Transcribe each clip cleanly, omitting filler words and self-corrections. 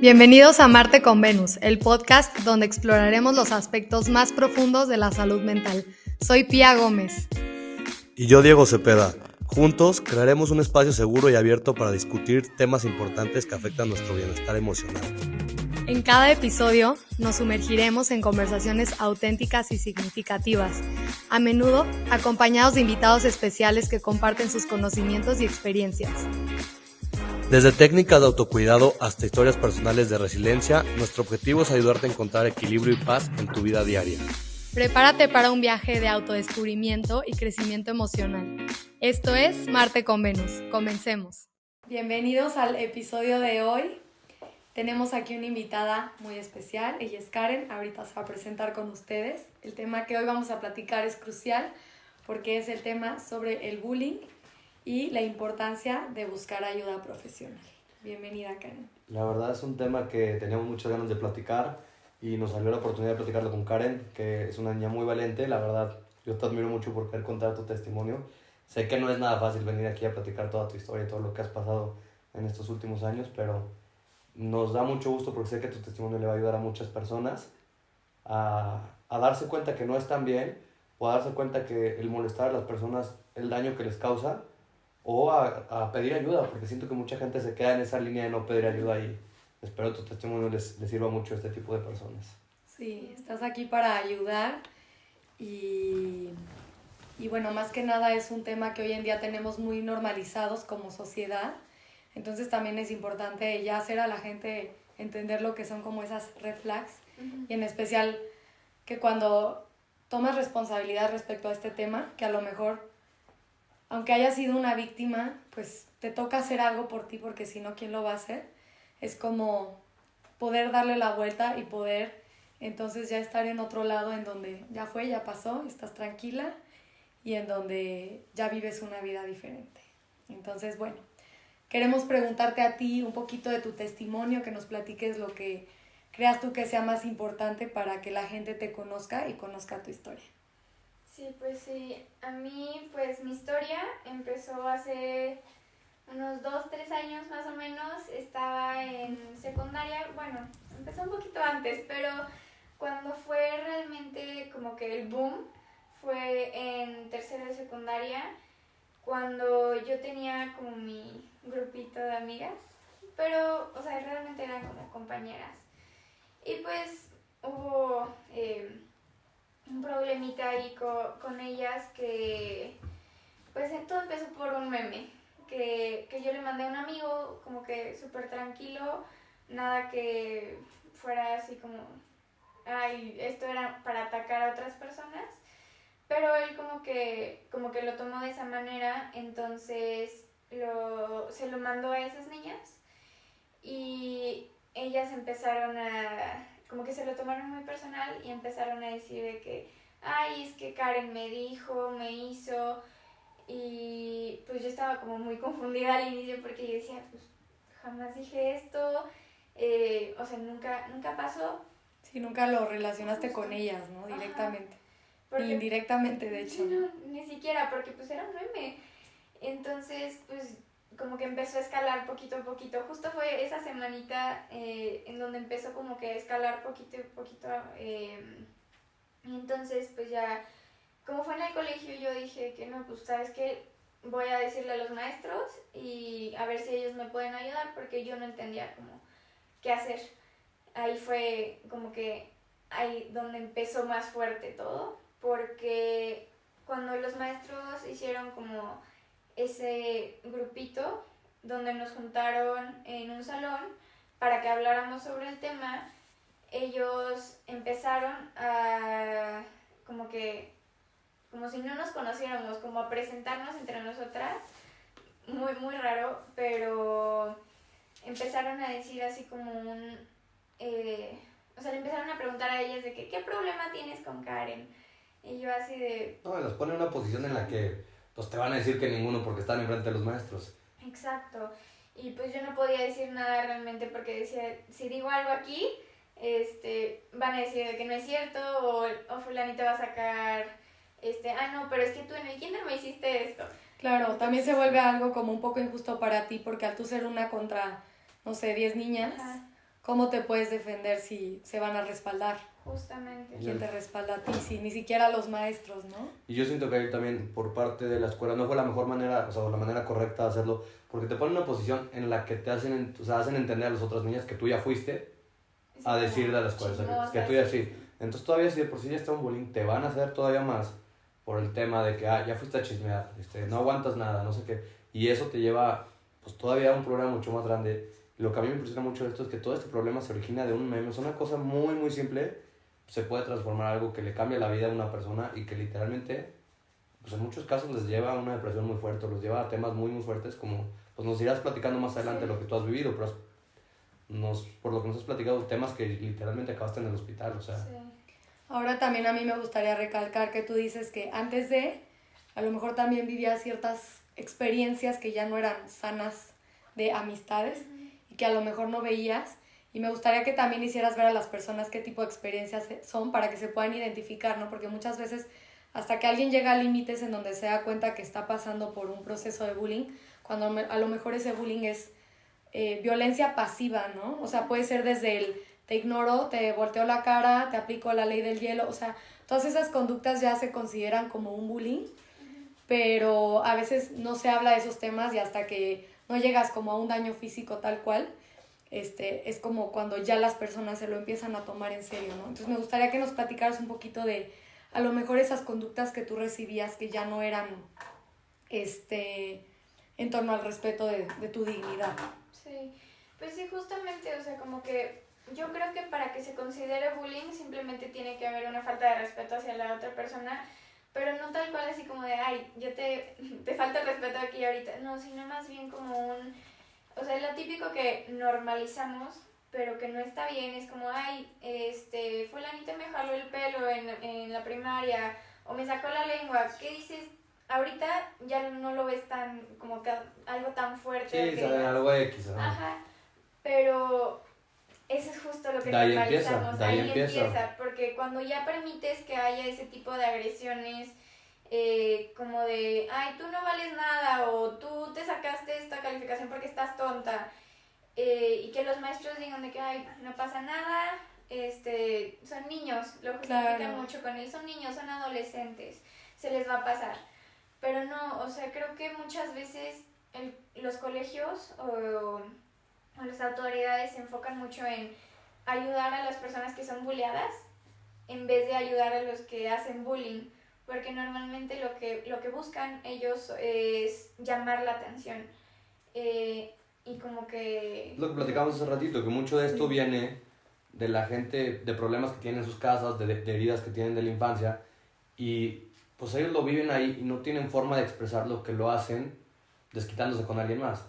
Bienvenidos a Marte con Venus, el podcast donde exploraremos los aspectos más profundos de la salud mental. Soy Pía Gómez. Y yo, Diego Cepeda. Juntos crearemos un espacio seguro y abierto para discutir temas importantes que afectan nuestro bienestar emocional. En cada episodio nos sumergiremos en conversaciones auténticas y significativas, a menudo acompañados de invitados especiales que comparten sus conocimientos y experiencias. Desde técnicas de autocuidado hasta historias personales de resiliencia, nuestro objetivo es ayudarte a encontrar equilibrio y paz en tu vida diaria. Prepárate para un viaje de autodescubrimiento y crecimiento emocional. Esto es Marte con Venus. Comencemos. Bienvenidos al episodio de hoy. Tenemos aquí una invitada muy especial. Ella es Karen. Ahorita se va a presentar con ustedes. El tema que hoy vamos a platicar es crucial porque es el tema sobre el bullying y la importancia de buscar ayuda profesional. Bienvenida, Karen. La verdad es un tema que teníamos muchas ganas de platicar y nos salió la oportunidad de platicarlo con Karen, que es una niña muy valiente. La verdad, yo te admiro mucho por querer contar tu testimonio. Sé que no es nada fácil venir aquí a platicar toda tu historia y todo lo que has pasado en estos últimos años, pero nos da mucho gusto porque sé que tu testimonio le va a ayudar a muchas personas a darse cuenta que no están bien o a darse cuenta que el molestar a las personas, el daño que les causa, o a pedir ayuda, porque siento que mucha gente se queda en esa línea de no pedir ayuda y espero tu testimonio les sirva mucho a este tipo de personas. Sí, estás aquí para ayudar y bueno, más que nada es un tema que hoy en día tenemos muy normalizados como sociedad, entonces también es importante ya hacer a la gente entender lo que son como esas red flags y en especial que cuando tomas responsabilidad respecto a este tema, que a lo mejor aunque hayas sido una víctima, pues te toca hacer algo por ti, porque si no, ¿quién lo va a hacer? Es como poder darle la vuelta y poder entonces ya estar en otro lado en donde ya fue, ya pasó, estás tranquila y en donde ya vives una vida diferente. Entonces, bueno, queremos preguntarte a ti un poquito de tu testimonio, que nos platiques lo que creas tú que sea más importante para que la gente te conozca y conozca tu historia. Sí, a mí pues mi historia empezó hace unos 2-3 años más o menos. Estaba en secundaria, bueno, empezó un poquito antes, pero cuando fue realmente como que el boom fue en tercero de secundaria, cuando yo tenía como mi grupito de amigas, pero o sea realmente eran como compañeras, y pues hubo un problemita ahí con ellas, que pues todo empezó por un meme que yo le mandé a un amigo, como que súper tranquilo, nada que fuera así como, ay, esto era para atacar a otras personas, pero él como que lo tomó de esa manera. Entonces se lo mandó a esas niñas y ellas empezaron a, como que se lo tomaron muy personal y empezaron a decir de que, ay, es que Karen me dijo, me hizo, y pues yo estaba como muy confundida al inicio porque yo decía, pues jamás dije esto, o sea, nunca pasó. Sí, nunca lo relacionaste con ellas, ¿no? Directamente. Porque, ni indirectamente, de hecho. No, ni siquiera, porque pues era un meme. Entonces, pues como que empezó a escalar poquito a poquito. Justo fue esa semanita en donde empezó como que a escalar poquito a poquito. Y entonces, pues ya, como fue en el colegio, yo dije que no, pues sabes qué, voy a decirle a los maestros y a ver si ellos me pueden ayudar, porque yo no entendía como qué hacer. Ahí fue como que ahí donde empezó más fuerte todo, porque cuando los maestros hicieron como ese grupito donde nos juntaron en un salón para que habláramos sobre el tema, ellos empezaron a como si no nos conociéramos, como a presentarnos entre nosotras, muy muy raro, pero empezaron a decir así como o sea, le empezaron a preguntar a ellas de que, ¿qué problema tienes con Karen? Y yo así de... No, las pone en una posición en la que pues te van a decir que ninguno porque están enfrente de los maestros. Exacto. Y pues yo no podía decir nada realmente porque decía, si digo algo aquí, van a decir que no es cierto, o fulanito va a sacar, no, pero es que tú en el kinder me hiciste esto. Claro, entonces, también se vuelve algo como un poco injusto para ti, porque al tú ser una contra, no sé, 10 niñas, ajá, ¿cómo te puedes defender si se van a respaldar? Justamente. ¿Quién te respalda a ti? Si ni siquiera los maestros, ¿no? Y yo siento que ahí también por parte de la escuela no fue la mejor manera, o sea, la manera correcta de hacerlo, porque te ponen en una posición en la que te hacen, o sea, hacen entender a las otras niñas que tú ya fuiste a decirle a la escuela, o sea, que tú ya sí. Entonces todavía si de por sí ya está un bullying, te van a hacer todavía más por el tema de que, ya fuiste a chismear, no aguantas nada, no sé qué. Y eso te lleva, pues todavía a un problema mucho más grande. Lo que a mí me impresiona mucho de esto es que todo este problema se origina de un meme, es una cosa muy, muy simple, se puede transformar en algo que le cambia la vida a una persona y que literalmente, pues en muchos casos les lleva a una depresión muy fuerte, los lleva a temas muy, muy fuertes, como, pues nos irás platicando más adelante lo que tú has vivido, pero por lo que nos has platicado, temas que literalmente acabaste en el hospital, o sea. Sí. Ahora también a mí me gustaría recalcar que tú dices que antes de, a lo mejor también vivías ciertas experiencias que ya no eran sanas de amistades y que a lo mejor no veías. Y me gustaría que también hicieras ver a las personas qué tipo de experiencias son para que se puedan identificar, ¿no? Porque muchas veces hasta que alguien llega a límites en donde se da cuenta que está pasando por un proceso de bullying, cuando a lo mejor ese bullying es violencia pasiva, ¿no? O sea, puede ser desde el te ignoro, te volteo la cara, te aplico la ley del hielo, o sea, todas esas conductas ya se consideran como un bullying, pero a veces no se habla de esos temas y hasta que no llegas como a un daño físico tal cual, es como cuando ya las personas se lo empiezan a tomar en serio, ¿no? Entonces me gustaría que nos platicaras un poquito de a lo mejor esas conductas que tú recibías que ya no eran en torno al respeto de tu dignidad. Sí, pues sí, justamente, o sea, como que yo creo que para que se considere bullying simplemente tiene que haber una falta de respeto hacia la otra persona, pero no tal cual así como de, ay, yo te falta el respeto aquí y ahorita, no, sino más bien como o sea, es lo típico que normalizamos, pero que no está bien, es como, ay, fulanito me jaló el pelo en la primaria, o me sacó la lengua, ¿qué dices? Ahorita ya no lo ves tan, como que algo tan fuerte. Sí, saben algo X, ¿no? Ajá, pero eso es justo lo que De ahí normalizamos, empieza, de ahí empieza. porque cuando ya permites que haya ese tipo de agresiones, como de, ay, tú no vales nada, o tú te sacaste esta calificación porque estás tonta, y que los maestros digan de que, ay, no pasa nada, son niños, lo justifican Claro. mucho con él, son niños, son adolescentes, se les va a pasar. Pero no, o sea, creo que muchas veces los colegios o las autoridades se enfocan mucho en ayudar a las personas que son bulleadas en vez de ayudar a los que hacen bullying, porque normalmente lo que buscan ellos es llamar la atención. Y como que... Lo que platicamos hace ratito, que mucho de esto viene de la gente, de problemas que tienen en sus casas, de heridas que tienen de la infancia, y pues ellos lo viven ahí y no tienen forma de expresar lo que lo hacen desquitándose con alguien más.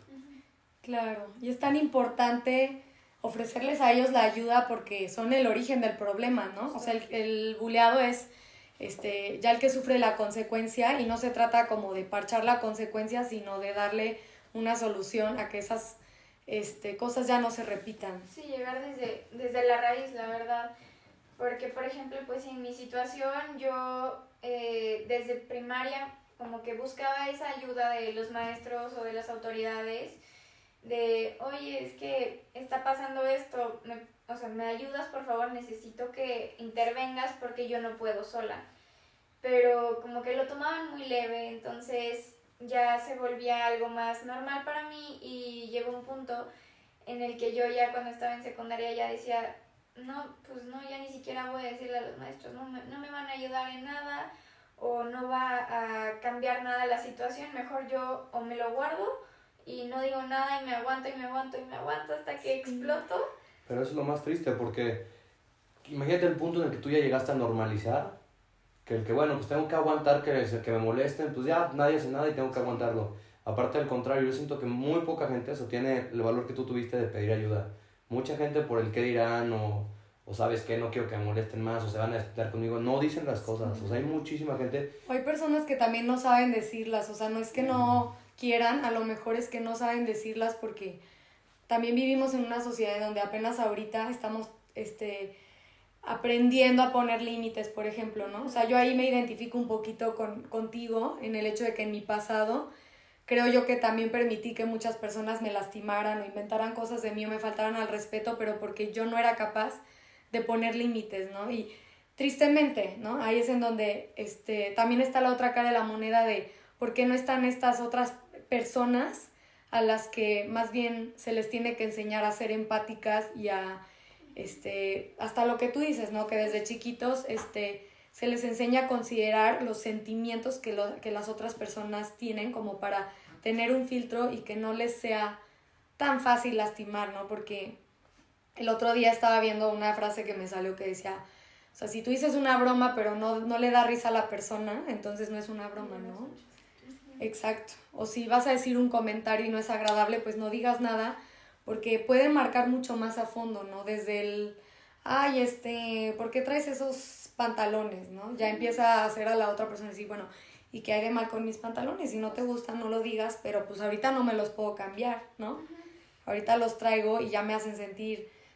Claro, y es tan importante ofrecerles a ellos la ayuda porque son el origen del problema, ¿no? O sea, el buleado es ya el que sufre la consecuencia y no se trata como de parchar la consecuencia, sino de darle una solución a que esas cosas ya no se repitan. Sí, llegar desde la raíz, la verdad. Porque, por ejemplo, pues en mi situación yo desde primaria como que buscaba esa ayuda de los maestros o de las autoridades de, oye, es que está pasando esto, ¿me ayudas, por favor? Necesito que intervengas porque yo no puedo sola. Pero como que lo tomaban muy leve, entonces ya se volvía algo más normal para mí y llegó un punto en el que yo ya cuando estaba en secundaria ya decía, no, pues no, ya ni siquiera voy a decirle a los maestros, no me van a ayudar en nada o no va a cambiar nada la situación, mejor yo o me lo guardo y no digo nada y me aguanto y me aguanto y me aguanto hasta que exploto. Pero eso es lo más triste porque imagínate el punto en el que tú ya llegaste a normalizar que el que, bueno, pues tengo que aguantar que me molesten, pues ya nadie hace nada y tengo que aguantarlo. Aparte, al contrario, yo siento que muy poca gente eso tiene el valor que tú tuviste de pedir ayuda. Mucha gente por el qué dirán o sabes qué, no quiero que me molesten más o se van a desquitar conmigo, no dicen las cosas. O sea, hay muchísima gente. O hay personas que también no saben decirlas, o sea, no es que no quieran, a lo mejor es que no saben decirlas porque también vivimos en una sociedad donde apenas ahorita estamos aprendiendo a poner límites, por ejemplo, ¿no? O sea, yo ahí me identifico un poquito contigo en el hecho de que en mi pasado creo yo que también permití que muchas personas me lastimaran o inventaran cosas de mí o me faltaran al respeto, pero porque yo no era capaz de poner límites, ¿no? Y tristemente, ¿no? Ahí es en donde también está la otra cara de la moneda de por qué no están estas otras personas a las que más bien se les tiene que enseñar a ser empáticas y a, hasta lo que tú dices, ¿no? Que desde chiquitos, se les enseña a considerar los sentimientos que las otras personas tienen como para tener un filtro y que no les sea tan fácil lastimar, ¿no? Porque el otro día estaba viendo una frase que me salió que decía, o sea, si tú dices una broma pero no le da risa a la persona, entonces no es una broma, ¿no? Exacto. O si vas a decir un comentario y no es agradable, pues no digas nada, porque pueden marcar mucho más a fondo, ¿no? Desde el, ay, ¿por qué traes esos pantalones, no? Ya empieza a hacer a la otra persona decir, bueno, ¿y qué hay de mal con mis pantalones? Si no te gustan, no lo digas, pero pues ahorita no me los puedo cambiar, ¿no? Ahorita los traigo y ya me hacen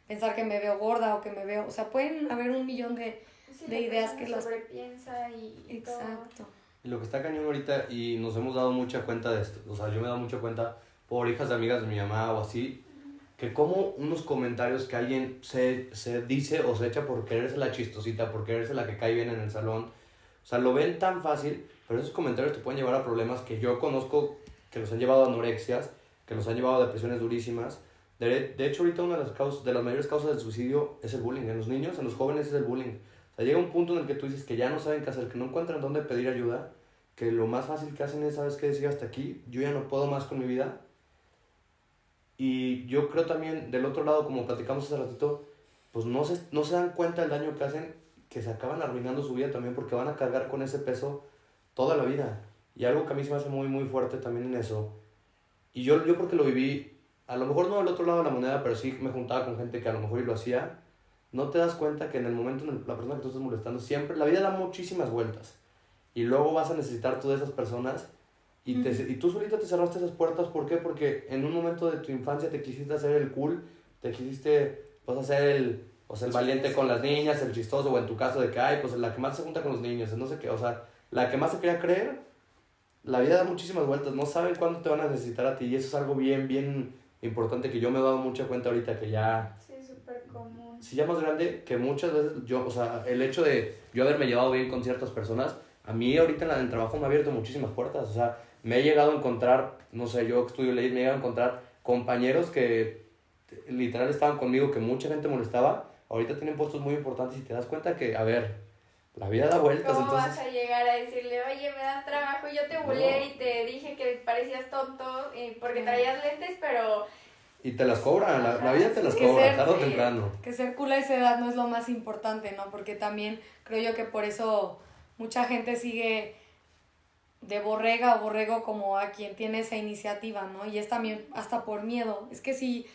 pensar que me veo gorda o que me veo, o sea, pueden haber un millón de ideas que las sobrepiensa y exacto. Todo. Y lo que está cañón ahorita, y nos hemos dado mucha cuenta de esto, o sea, yo me he dado mucha cuenta por hijas de amigas de mi mamá o así, que como unos comentarios que alguien se dice o se echa por quererse la chistosita, por quererse la que cae bien en el salón, o sea, lo ven tan fácil, pero esos comentarios te pueden llevar a problemas que yo conozco que los han llevado a anorexias, que los han llevado a depresiones durísimas. De hecho, ahorita una de las mayores causas del suicidio es el bullying. En los niños, en los jóvenes es el bullying. O sea, llega un punto en el que tú dices que ya no saben qué hacer, que no encuentran dónde pedir ayuda, que lo más fácil que hacen es, ¿sabes qué? Decir hasta aquí, yo ya no puedo más con mi vida. Y yo creo también, del otro lado, como platicamos hace ratito, pues no se dan cuenta del daño que hacen, que se acaban arruinando su vida también porque van a cargar con ese peso toda la vida. Y algo que a mí se me hace muy, muy fuerte también en eso. Y yo porque lo viví, a lo mejor no del otro lado de la moneda, pero sí me juntaba con gente que a lo mejor y lo hacía, no te das cuenta que en el momento en la persona que tú estás molestando, siempre, la vida da muchísimas vueltas. Y luego vas a necesitar tú de esas personas y tú solita te cerraste esas puertas. ¿Por qué? Porque en un momento de tu infancia te quisiste hacer el cool, te quisiste pues, hacer el valiente con las niñas, el chistoso, o en tu caso de que, ay, pues la que más se junta con los niños, no sé qué, o sea, la que más se quería creer. La vida da muchísimas vueltas, no saben cuándo te van a necesitar a ti y eso es algo bien, bien importante que yo me he dado mucha cuenta ahorita que ya... Sí, súper común. Sí, ya más grande, que muchas veces yo, o sea, el hecho de yo haberme llevado bien con ciertas personas, a mí ahorita en el trabajo me ha abierto muchísimas puertas, o sea, me he llegado a encontrar, no sé, yo que estudio leyes, me he llegado a encontrar compañeros que literal estaban conmigo, que mucha gente molestaba, ahorita tienen puestos muy importantes y te das cuenta que, a ver... La vida da vueltas, ¿Cómo entonces... vas a llegar a decirle, oye, me das trabajo? Yo te bulleé y te dije que parecías tonto porque traías lentes, pero... Y te las cobran, la vida te las cobra, tarde o temprano. Que ser cool a esa edad no es lo más importante, ¿no? Porque también creo yo que por eso mucha gente sigue de borrega o borrego como a quien tiene esa iniciativa, ¿no? Y es también hasta por miedo. Es que si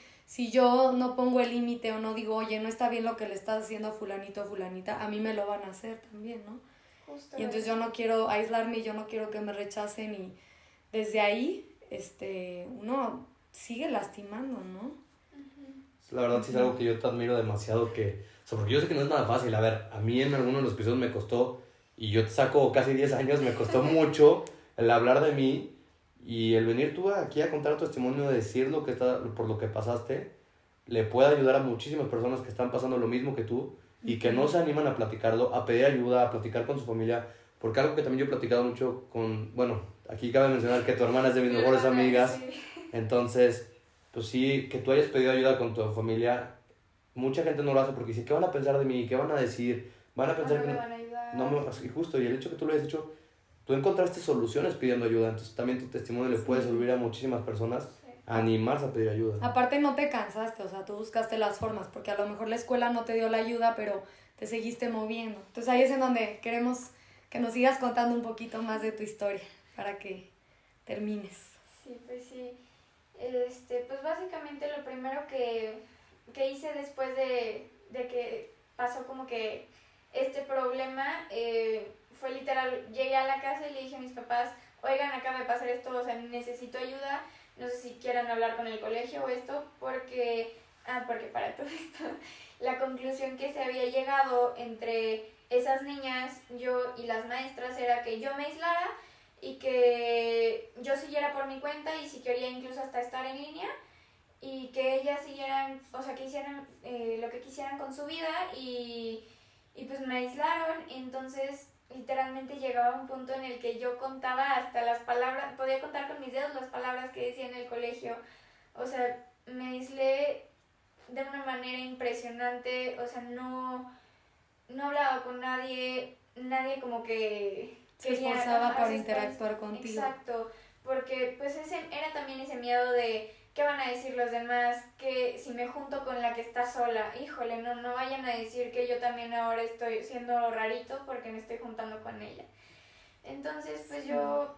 yo no pongo el límite o no digo, oye, no está bien lo que le estás haciendo a fulanito o fulanita, a mí me lo van a hacer también, ¿no? Justo Y entonces yo no quiero aislarme y yo no quiero que me rechacen y desde ahí uno sigue lastimando, ¿no? La verdad sí es algo que yo te admiro demasiado, o sea, porque yo sé que no es nada fácil. A ver, a mí en algunos de los episodios me costó, y yo te saco casi 10 años, me costó mucho el hablar de mí. Y el venir tú aquí a contar tu testimonio, de decir por lo que pasaste, le puede ayudar a muchísimas personas que están pasando lo mismo que tú y que no se animan a platicarlo, a pedir ayuda, a platicar con su familia. Porque algo que también yo he platicado mucho bueno, aquí cabe mencionar que tu hermana es de mis mejores amigas. Sí. Entonces, pues sí, que tú hayas pedido ayuda con tu familia, mucha gente no lo hace porque dice, ¿qué van a pensar de mí? ¿Qué van a decir? Van a pensar no que me van a ayudar. Y justo, y el hecho que tú lo hayas hecho, tú encontraste soluciones pidiendo ayuda, entonces también tu testimonio le puede servir a muchísimas personas a animarse a pedir ayuda. Aparte no te cansaste, o sea, tú buscaste las formas, porque a lo mejor la escuela no te dio la ayuda, pero te seguiste moviendo. Entonces ahí es en donde queremos que nos sigas contando un poquito más de tu historia, para que termines. Sí, pues sí. Pues básicamente lo primero que hice después de que pasó como que este problema, fue literal, llegué a la casa y le dije a mis papás, oigan, acaba de pasar esto, o sea, necesito ayuda, no sé si quieran hablar con el colegio o esto, porque para todo esto, la conclusión que se había llegado entre esas niñas, yo y las maestras, era que yo me aislara y que yo siguiera por mi cuenta y si quería incluso hasta estar en línea y que ellas siguieran, o sea, que hicieran lo que quisieran con su vida y pues me aislaron. Entonces literalmente llegaba un punto en el que yo contaba hasta las palabras, podía contar con mis dedos las palabras que decía en el colegio. O sea, me aislé de una manera impresionante, o sea, no hablaba con nadie como que Se esforzaba por interactuar contigo. Exacto, porque pues era también ese miedo de qué van a decir los demás, que si me junto con la que está sola, híjole, no vayan a decir que yo también ahora estoy siendo rarito porque me estoy juntando con ella. Entonces, pues yo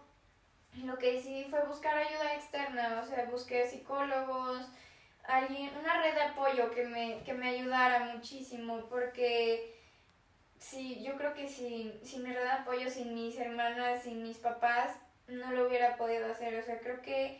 lo que decidí fue buscar ayuda externa, o sea, busqué psicólogos, una red de apoyo que me ayudara muchísimo, porque sí, yo creo que sin mi red de apoyo, sin mis hermanas, sin mis papás, no lo hubiera podido hacer. O sea, creo que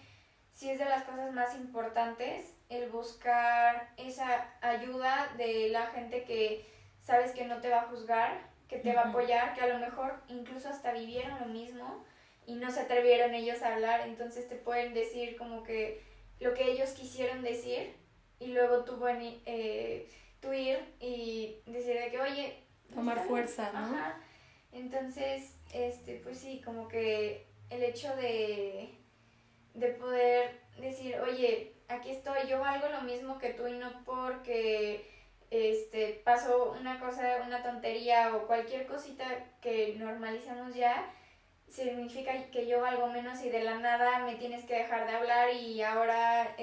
sí es de las cosas más importantes el buscar esa ayuda de la gente que sabes que no te va a juzgar, que te va a apoyar, que a lo mejor incluso hasta vivieron lo mismo y no se atrevieron ellos a hablar, entonces te pueden decir como que lo que ellos quisieron decir y luego tú ir y decir de que, oye, tomar fuerza, ¿no? Ajá. Entonces, pues sí, como que el hecho de poder decir, oye, aquí estoy, yo valgo lo mismo que tú y no porque pasó una cosa, una tontería o cualquier cosita que normalizamos ya, significa que yo valgo menos y de la nada me tienes que dejar de hablar y ahora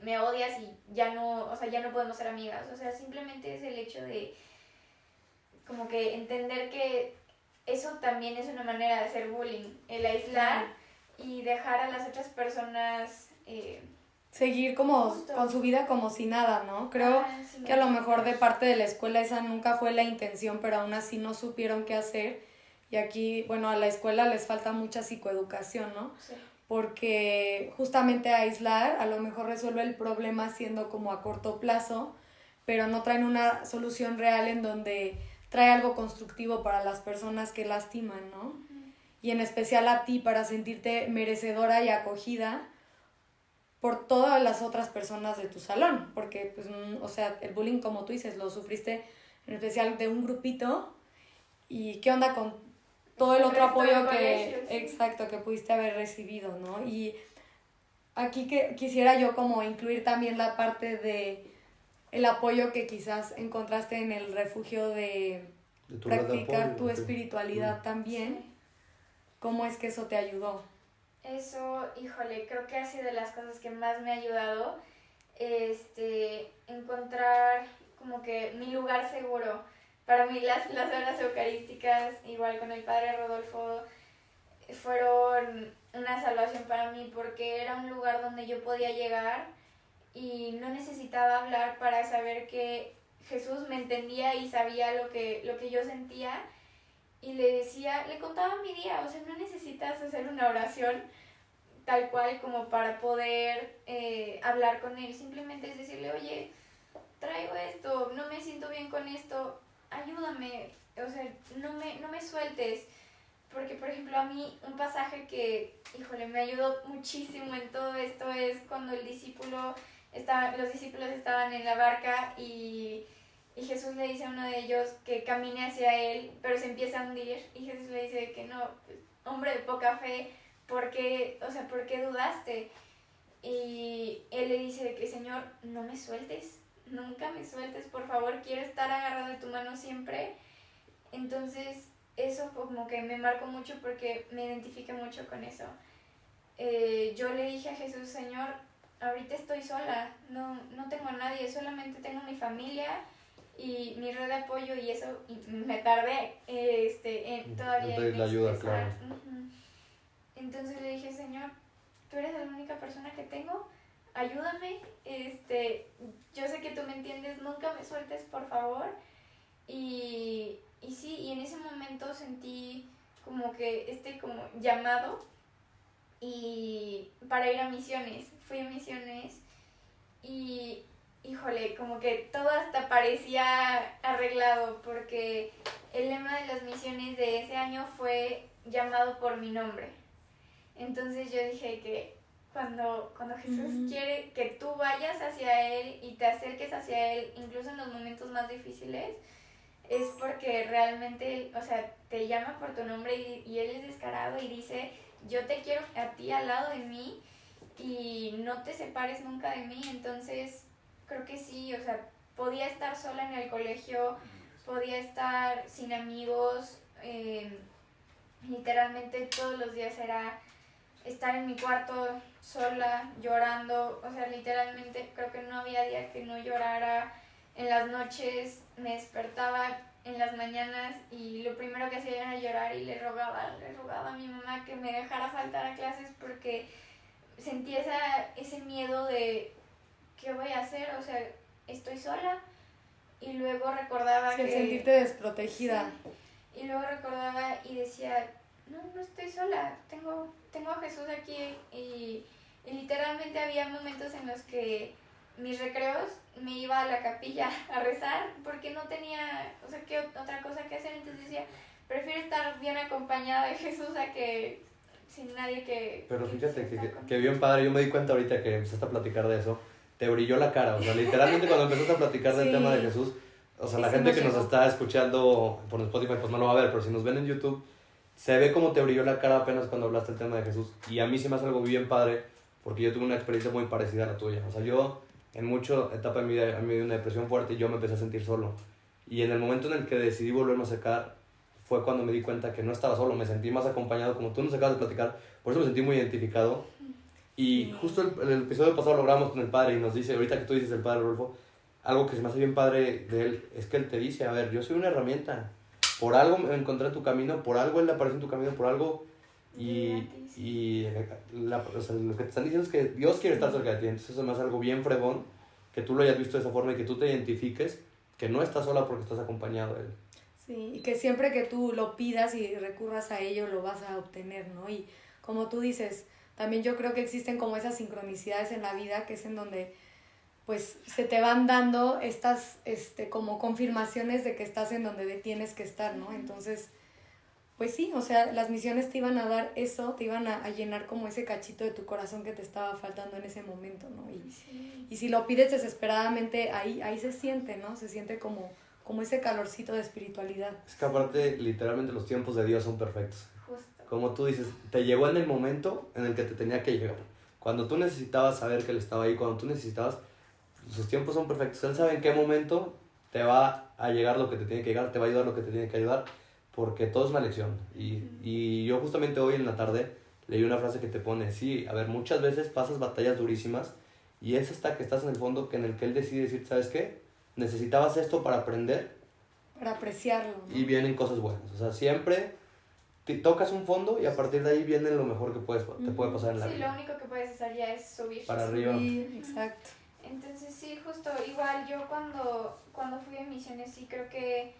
me odias y ya no, o sea, ya no podemos ser amigas. O sea, simplemente es el hecho de como que entender que eso también es una manera de hacer bullying, el aislar y dejar a las otras personas seguir como justo con su vida como si nada, ¿no? Creo sí, que a lo mejor de parte de la escuela esa nunca fue la intención, pero aún así no supieron qué hacer. Y aquí, bueno, a la escuela les falta mucha psicoeducación, ¿no? Sí. Porque justamente aislar a lo mejor resuelve el problema siendo como a corto plazo, pero no traen una solución real en donde trae algo constructivo para las personas que lastiman, ¿no? Y en especial a ti para sentirte merecedora y acogida por todas las otras personas de tu salón, porque, pues, o sea, el bullying, como tú dices, lo sufriste en especial de un grupito, y qué onda con todo el otro apoyo que, sí, exacto, que pudiste haber recibido, ¿no? Y aquí quisiera yo como incluir también la parte de el apoyo que quizás encontraste en el refugio de practicar tu espiritualidad también. Sí. ¿Cómo es que eso te ayudó? Eso, híjole, creo que ha sido de las cosas que más me ha ayudado, encontrar como que mi lugar seguro. Para mí las horas eucarísticas, igual con el Padre Rodolfo, fueron una salvación para mí porque era un lugar donde yo podía llegar y no necesitaba hablar para saber que Jesús me entendía y sabía lo que yo sentía, y le contaba mi día. O sea, no necesitas hacer una oración tal cual como para poder hablar con él, simplemente es decirle, oye, traigo esto, no me siento bien con esto, ayúdame, o sea, no me sueltes. Porque, por ejemplo, a mí un pasaje que, híjole, me ayudó muchísimo en todo esto es cuando los discípulos estaban en la barca y Jesús le dice a uno de ellos que camine hacia él, pero se empieza a hundir, y Jesús le dice que no, hombre de poca fe, ¿por qué dudaste? Y él le dice que, Señor, no me sueltes, nunca me sueltes, por favor, quiero estar agarrado de tu mano siempre. Entonces, eso como que me marcó mucho porque me identifiqué mucho con eso. Yo le dije a Jesús, Señor, ahorita estoy sola, no tengo a nadie, solamente tengo mi familia y mi red de apoyo, y eso, y me tardé todavía en la ayuda, expresar. claro. Entonces le dije, Señor, tú eres la única persona que tengo, ayúdame, yo sé que tú me entiendes, nunca me sueltes, por favor. Y sí, y en ese momento sentí como que como llamado y para ir a misiones. Fui a misiones y, híjole, como que todo hasta parecía arreglado, porque el lema de las misiones de ese año fue llamado por mi nombre. Entonces yo dije que cuando Jesús quiere que tú vayas hacia Él y te acerques hacia Él, incluso en los momentos más difíciles, es porque realmente, o sea, te llama por tu nombre y Él es descarado y dice, yo te quiero a ti al lado de mí y no te separes nunca de mí. Entonces creo que sí, o sea, podía estar sola en el colegio, podía estar sin amigos, literalmente todos los días era estar en mi cuarto sola, llorando, o sea, literalmente creo que no había día que no llorara. En las noches me despertaba en las mañanas y lo primero que hacía era llorar y le rogaba a mi mamá que me dejara faltar a clases porque sentía ese miedo de ¿qué voy a hacer? O sea, estoy sola. Y luego recordaba que... sentirte desprotegida. Sí, y luego recordaba y decía, no estoy sola, tengo a Jesús aquí. Y literalmente había momentos en los que mis recreos me iba a la capilla a rezar porque no tenía, o sea, ¿qué otra cosa que hacer? Entonces decía, prefiero estar bien acompañada de Jesús a que sin nadie que... Pero fíjate que bien padre, yo me di cuenta ahorita que empezaste a platicar de eso, te brilló la cara, o sea, literalmente cuando empezaste a platicar del tema de Jesús, o sea, la gente que nos está escuchando por Spotify pues no lo va a ver, pero si nos ven en YouTube, se ve como te brilló la cara apenas cuando hablaste del tema de Jesús. Y a mí sí me hace algo bien padre, porque yo tuve una experiencia muy parecida a la tuya. O sea, yo en muchas etapas de mi vida, a mí me dio una depresión fuerte y yo me empecé a sentir solo. Y en el momento en el que decidí volverme a acercar, fue cuando me di cuenta que no estaba solo, me sentí más acompañado, como tú nos acabas de platicar, por eso me sentí muy identificado. Y justo el episodio pasado lo grabamos con el padre y nos dice, ahorita que tú dices el padre Rodolfo, algo que se me hace bien padre de él, es que él te dice, a ver, yo soy una herramienta, por algo me encontré en tu camino, por algo él apareció en tu camino, por algo, o sea, lo que te están diciendo es que Dios quiere estar cerca de ti. Entonces eso me hace algo bien fregón, que tú lo hayas visto de esa forma y que tú te identifiques, que no estás sola porque estás acompañado de él. Sí, y que siempre que tú lo pidas y recurras a ello lo vas a obtener, ¿no? Y como tú dices, también yo creo que existen como esas sincronicidades en la vida, que es en donde pues se te van dando estas como confirmaciones de que estás en donde tienes que estar, ¿no? Entonces, pues sí, o sea, las misiones te iban a dar eso, te iban a llenar como ese cachito de tu corazón que te estaba faltando en ese momento, ¿no? Y si lo pides desesperadamente, ahí se siente, ¿no? Se siente como ese calorcito de espiritualidad. Es que aparte, literalmente los tiempos de Dios son perfectos. Justo. Como tú dices, te llegó en el momento en el que te tenía que llegar. Cuando tú necesitabas saber que Él estaba ahí, cuando tú necesitabas, sus tiempos son perfectos. Él sabe en qué momento te va a llegar lo que te tiene que llegar, te va a ayudar lo que te tiene que ayudar, porque todo es una lección. Y yo justamente hoy en la tarde leí una frase que te pone, sí, a ver, muchas veces pasas batallas durísimas y es hasta que estás en el fondo en el que Él decide decir, ¿sabes qué? Necesitabas esto para aprender. Para apreciarlo, ¿no? Y vienen cosas buenas. O sea, siempre te tocas un fondo y a partir de ahí viene lo mejor que te puede pasar en la vida. Sí, lo único que puedes hacer ya es subir. Para arriba. Exacto. Entonces sí, justo igual yo cuando fui en misiones sí creo que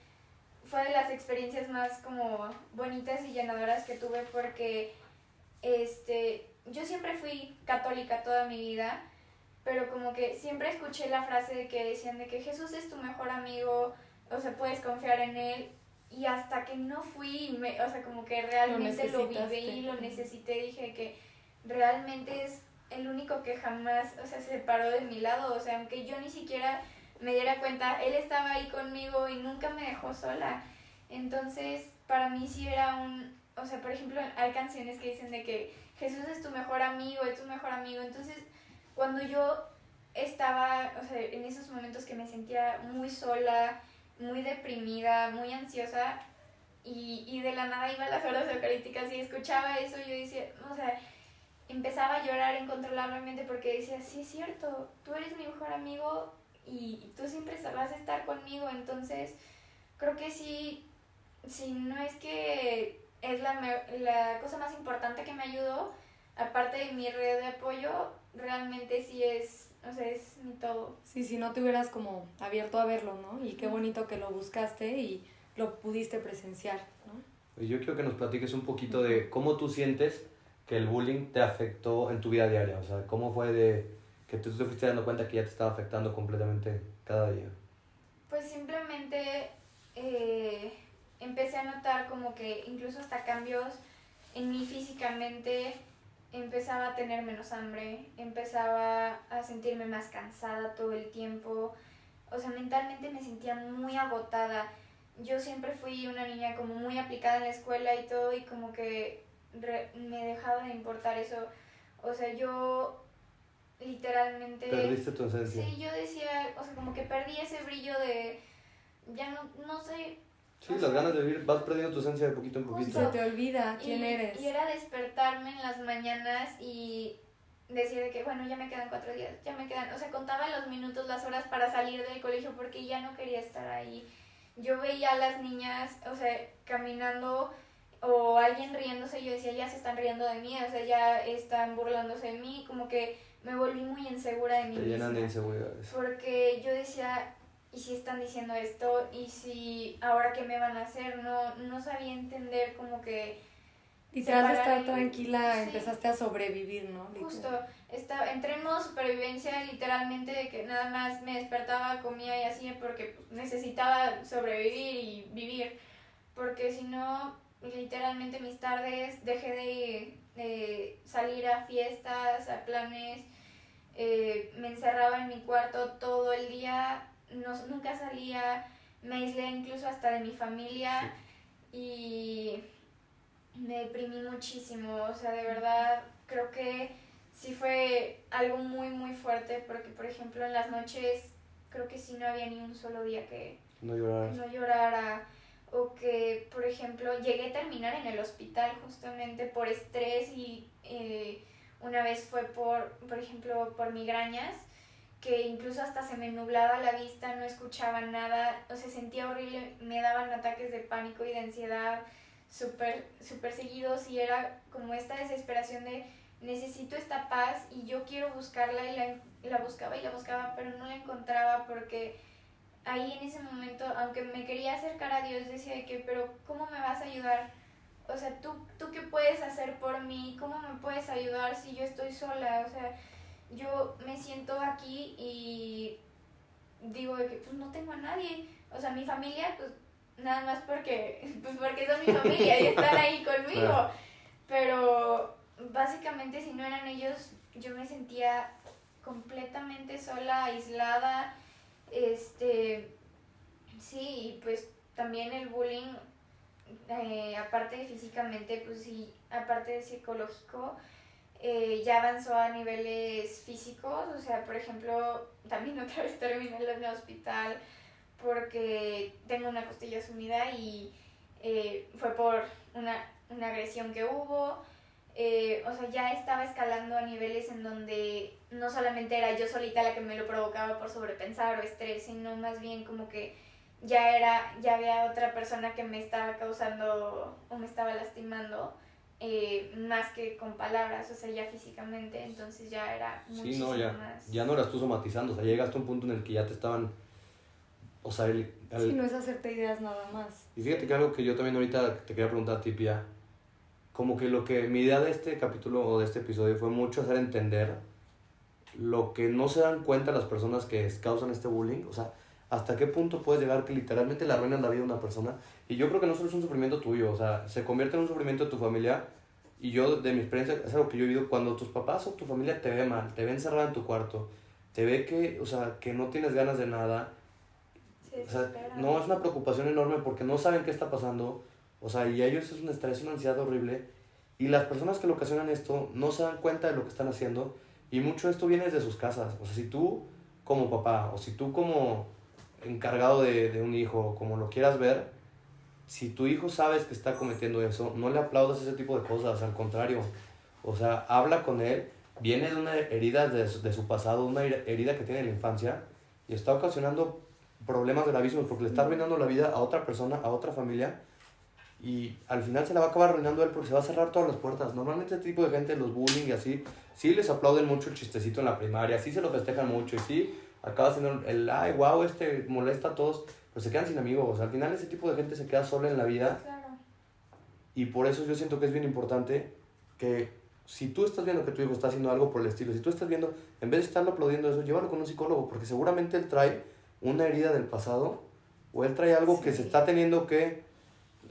fue de las experiencias más como bonitas y llenadoras que tuve porque yo siempre fui católica toda mi vida, pero como que siempre escuché la frase de que decían de que Jesús es tu mejor amigo, o sea, puedes confiar en Él, y hasta que no fui, o sea, como que realmente lo viví, lo necesité, dije que realmente es el único que jamás, o sea, se separó de mi lado, o sea, aunque yo ni siquiera me diera cuenta, Él estaba ahí conmigo y nunca me dejó sola. Entonces, para mí sí era o sea, por ejemplo, hay canciones que dicen de que Jesús es tu mejor amigo, entonces cuando yo estaba, o sea, en esos momentos que me sentía muy sola, muy deprimida, muy ansiosa, y de la nada iba a las horas eucarísticas y escuchaba eso, yo decía, o sea, empezaba a llorar incontrolablemente porque decía, sí es cierto, tú eres mi mejor amigo y tú siempre vas a estar conmigo. Entonces creo que sí, no es que es la cosa más importante que me ayudó, aparte de mi red de apoyo, realmente sí es, o sea, es mi todo. Sí, si no te hubieras como abierto a verlo, ¿no? Y qué bonito que lo buscaste y lo pudiste presenciar, ¿no? Y yo quiero que nos platiques un poquito de cómo tú sientes que el bullying te afectó en tu vida diaria. O sea, cómo fue de que tú te fuiste dando cuenta que ya te estaba afectando completamente cada día. Pues simplemente empecé a notar como que incluso hasta cambios en mí físicamente empezaba a tener menos hambre, empezaba a sentirme más cansada todo el tiempo, o sea, mentalmente me sentía muy agotada. Yo siempre fui una niña como muy aplicada en la escuela y todo, y como que me dejaba de importar eso. O sea, yo literalmente... Perdiste tu esencia. Sí, yo decía, o sea, como que perdí ese brillo de... Ya no sé... Sí, las ganas de vivir, vas perdiendo tu esencia de poquito en poquito. Se te olvida quién eres. Y era despertarme en las mañanas y decir de que, bueno, ya me quedan 4 días, ya me quedan... O sea, contaba los minutos, las horas para salir del colegio porque ya no quería estar ahí. Yo veía a las niñas, o sea, caminando o alguien riéndose, yo decía, ya se están riendo de mí, o sea, ya están burlándose de mí, como que me volví muy insegura de mí misma. Te llenan de inseguridades. Porque yo decía, ¿y si están diciendo esto? ¿Y si ahora qué me van a hacer? No sabía entender como que... Y tras de estar el... tranquila, sí. Empezaste a sobrevivir, ¿no? Justo, entré en modo supervivencia, literalmente, de que nada más me despertaba, comía y así, porque pues, necesitaba sobrevivir y vivir. Porque si no, literalmente mis tardes dejé de salir a fiestas, a planes, me encerraba en mi cuarto todo el día, nunca salía, me aislé incluso hasta de mi familia. Sí. Y me deprimí muchísimo, o sea, de verdad creo que sí fue algo muy muy fuerte, porque por ejemplo en las noches creo que sí no había ni un solo día que no llorara, o que por ejemplo llegué a terminar en el hospital justamente por estrés y una vez fue por ejemplo por migrañas, que incluso hasta se me nublaba la vista, no escuchaba nada, o sea, sentía horrible, me daban ataques de pánico y de ansiedad súper seguidos, y era como esta desesperación de necesito esta paz y yo quiero buscarla, y la buscaba, pero no la encontraba, porque ahí en ese momento, aunque me quería acercar a Dios, decía de que, pero ¿cómo me vas a ayudar? O sea, ¿tú qué puedes hacer por mí? ¿Cómo me puedes ayudar si yo estoy sola? O sea, yo me siento aquí y digo de que pues no tengo a nadie. O sea, mi familia, pues nada más porque son mi familia y están ahí conmigo. Claro. Pero básicamente si no eran ellos, yo me sentía completamente sola, aislada. Sí, y pues también el bullying, aparte de físicamente, pues sí, aparte de psicológico, ya avanzó a niveles físicos. O sea, por ejemplo, también otra vez terminé en el hospital porque tengo una costilla sumida y fue por una agresión que hubo. O sea, ya estaba escalando a niveles en donde no solamente era yo solita la que me lo provocaba por sobrepensar o estrés, sino más bien como que ya había otra persona que me estaba causando o me estaba lastimando, más que con palabras, o sea, ya físicamente. Entonces ya era muchísimo más. Ya no eras tú somatizando, o sea, llegaste a un punto en el que ya te estaban... O sea, sí, no es hacerte ideas nada más. Y fíjate que algo que yo también ahorita te quería preguntar a ti, Pia, como que mi idea de este capítulo o de este episodio fue mucho hacer entender lo que no se dan cuenta las personas que causan este bullying. O sea, hasta qué punto puedes llegar que literalmente le arruinas la vida a una persona. Y yo creo que no solo es un sufrimiento tuyo, o sea, se convierte en un sufrimiento de tu familia. Y yo, de mi experiencia, es algo que yo he vivido: cuando tus papás o tu familia te ve mal, te ve encerrada en tu cuarto, te ve que, o sea, que no tienes ganas de nada. O sea, no, es una preocupación enorme porque no saben qué está pasando. O sea, y a ellos es un estrés, una ansiedad horrible. Y las personas que le ocasionan esto no se dan cuenta de lo que están haciendo. Y mucho de esto viene desde sus casas. O sea, si tú como papá, o si tú como encargado de un hijo, como lo quieras ver, si tu hijo sabes que está cometiendo eso, no le aplaudas ese tipo de cosas. Al contrario, o sea, habla con él. Viene de una herida de su pasado, una herida que tiene en la infancia, y está ocasionando problemas gravísimos porque le está arruinando la vida a otra persona, a otra familia, y al final se la va a acabar arruinando él porque se va a cerrar todas las puertas. Normalmente este tipo de gente, los bullying y así, sí les aplauden mucho el chistecito en la primaria, sí se lo festejan mucho y sí acaba siendo ay, wow, molesta a todos, pero se quedan sin amigos. O sea, al final ese tipo de gente se queda sola en la vida. Claro. Y por eso yo siento que es bien importante que si tú estás viendo que tu hijo está haciendo algo por el estilo, si tú estás viendo, en vez de estarlo aplaudiendo eso, llévalo con un psicólogo, porque seguramente él trae una herida del pasado, o él trae algo que se está teniendo que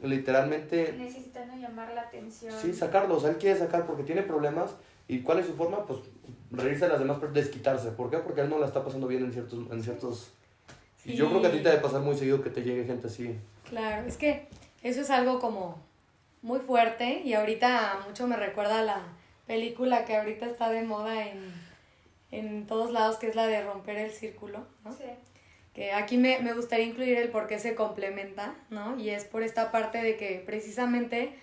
literalmente necesitando llamar la atención. sí, sacarlo, o sea, él quiere sacar porque tiene problemas. ¿Y cuál es su forma? Pues reírse a las demás, pero desquitarse. ¿Por qué? Porque a él no la está pasando bien en ciertos... Sí. Y yo creo que a ti te debe pasar muy seguido que te llegue gente así. Claro, es que eso es algo como muy fuerte y ahorita mucho me recuerda a la película que ahorita está de moda en todos lados, que es la de Romper el Círculo, ¿no? Sí. Que aquí me gustaría incluir el por qué se complementa, ¿no? Y es por esta parte de que precisamente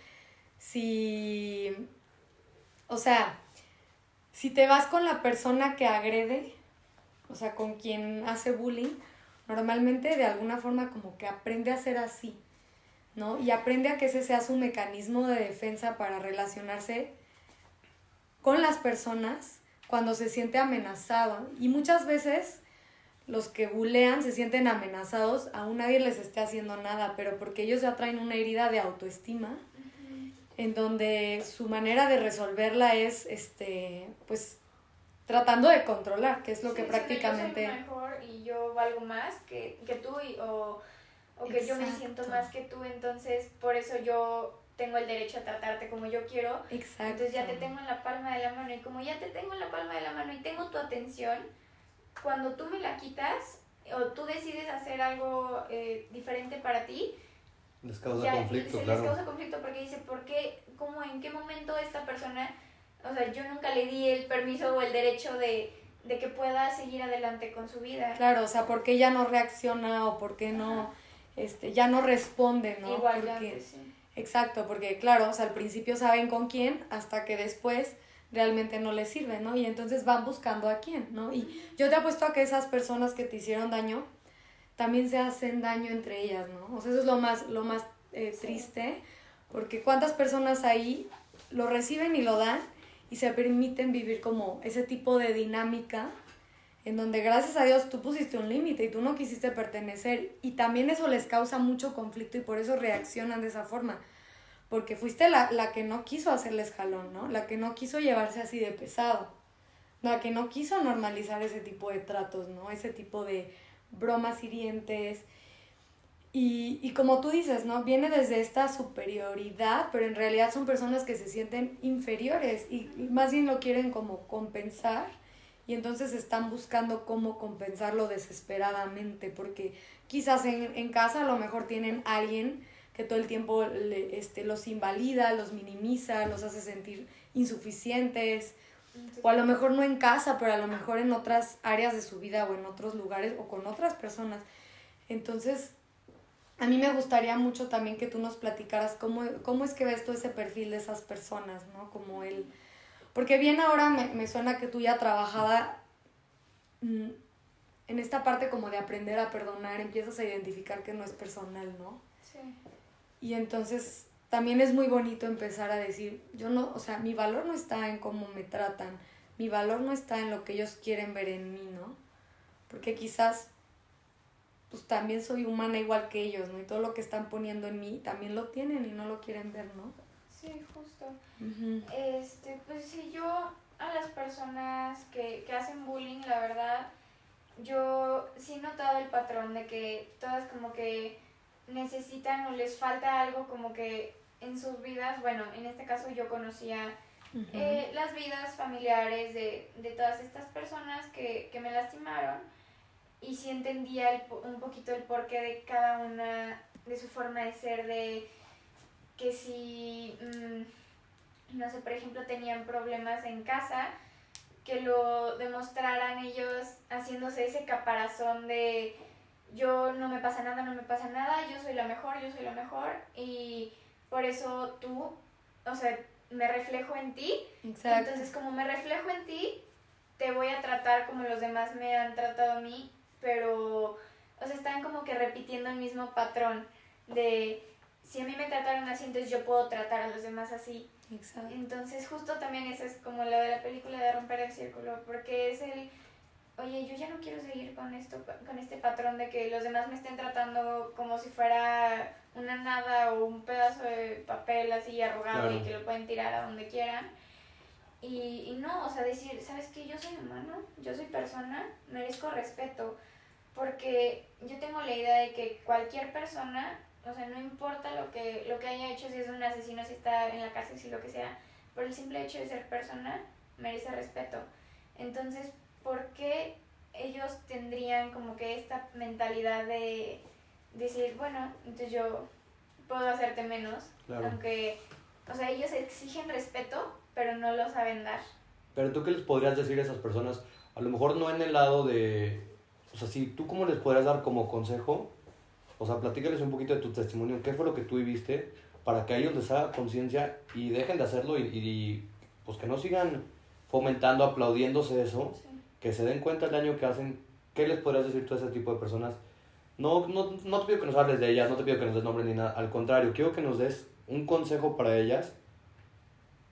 si, o sea, si te vas con la persona que agrede, o sea, con quien hace bullying, normalmente de alguna forma como que aprende a ser así, ¿no? Y aprende a que ese sea su mecanismo de defensa para relacionarse con las personas cuando se siente amenazado. Y muchas veces los que bulean se sienten amenazados, aún nadie les esté haciendo nada, pero porque ellos ya traen una herida de autoestima, en donde su manera de resolverla es, pues, tratando de controlar, que es lo que prácticamente... Yo soy mejor y yo valgo más que tú o que yo me siento más que tú, entonces por eso yo tengo el derecho a tratarte como yo quiero. Exacto. Entonces ya te tengo en la palma de la mano y como ya te tengo en la palma de la mano y tengo tu atención, cuando tú me la quitas o tú decides hacer algo diferente para ti, Les causa ya conflicto, les claro. causa conflicto porque dice, ¿por qué? ¿Cómo? ¿En qué momento esta persona? O sea, yo nunca le di el permiso o el derecho de que pueda seguir adelante con su vida. Claro, o sea, ¿por qué ya no reacciona o por qué no, ya no responde, ¿no? Igual porque, ya, pues, sí. Exacto, porque claro, o sea, al principio saben con quién, hasta que después realmente no les sirve, ¿no? Y entonces van buscando a quién, ¿no? Y yo te apuesto a que esas personas que te hicieron daño también se hacen daño entre ellas, ¿no? O sea, eso es lo más triste, porque cuántas personas ahí lo reciben y lo dan y se permiten vivir como ese tipo de dinámica en donde gracias a Dios tú pusiste un límite y tú no quisiste pertenecer, y también eso les causa mucho conflicto y por eso reaccionan de esa forma, porque fuiste la que no quiso hacerles jalón, ¿no? La que no quiso llevarse así de pesado, la que no quiso normalizar ese tipo de tratos, ¿no? Ese tipo de bromas hirientes. Y como tú dices, ¿no? Viene desde esta superioridad, pero en realidad son personas que se sienten inferiores y más bien lo quieren como compensar, y entonces están buscando cómo compensarlo desesperadamente, porque quizás en casa a lo mejor tienen alguien que todo el tiempo los invalida, los minimiza, los hace sentir insuficientes, o a lo mejor no en casa, pero a lo mejor en otras áreas de su vida o en otros lugares o con otras personas. Entonces, a mí me gustaría mucho también que tú nos platicaras cómo es que ves tú ese perfil de esas personas, ¿no? Como él. Porque bien ahora me suena que tú ya trabajada en esta parte como de aprender a perdonar, empiezas a identificar que no es personal, ¿no? Sí. Y entonces también es muy bonito empezar a decir, yo no, o sea, mi valor no está en cómo me tratan, mi valor no está en lo que ellos quieren ver en mí, ¿no? Porque quizás pues también soy humana igual que ellos, ¿no? Y todo lo que están poniendo en mí también lo tienen y no lo quieren ver, ¿no? Sí, justo. Uh-huh. Pues sí, yo a las personas que hacen bullying, la verdad, yo sí he notado el patrón de que todas como que necesitan o les falta algo como que en sus vidas. Bueno, en este caso yo conocía las vidas familiares de todas estas personas que me lastimaron, y sí entendía un poquito el porqué de cada una, de su forma de ser, de que si, no sé, por ejemplo, tenían problemas en casa, que lo demostraran ellos haciéndose ese caparazón de yo no me pasa nada, yo soy la mejor, y por eso tú, o sea, me reflejo en ti. Exacto. Entonces, como me reflejo en ti, te voy a tratar como los demás me han tratado a mí, pero, o sea, están como que repitiendo el mismo patrón de si a mí me trataron así, entonces yo puedo tratar a los demás así. Exacto. Entonces, justo también eso es como lo de la película de Romper el Círculo, porque es el, oye, yo ya no quiero seguir con este patrón de que los demás me estén tratando como si fuera una nada o un pedazo de papel así arrugado, claro, y que lo pueden tirar a donde quieran. Y no, o sea, decir, ¿sabes qué? Yo soy humano, yo soy persona, merezco respeto, porque yo tengo la idea de que cualquier persona o sea, no importa lo que haya hecho, si es un asesino, si está en la cárcel, si lo que sea, por el simple hecho de ser persona, merece respeto. Entonces, ¿por qué ellos tendrían como que esta mentalidad de decir, bueno, entonces yo puedo hacerte menos? Claro. Aunque, o sea, ellos exigen respeto, pero no lo saben dar. Pero tú, ¿qué les podrías decir a esas personas? A lo mejor no en el lado de... O sea, si tú, ¿cómo les podrías dar como consejo? O sea, platícales un poquito de tu testimonio. ¿Qué fue lo que tú viviste para que a ellos les haga conciencia y dejen de hacerlo y pues que no sigan fomentando, aplaudiéndose eso? Sí. Que se den cuenta del daño que hacen. ¿Qué les podrías decir tú a ese tipo de personas? No te pido que nos hables de ellas, no te pido que nos des nombre ni nada. Al contrario, quiero que nos des un consejo para ellas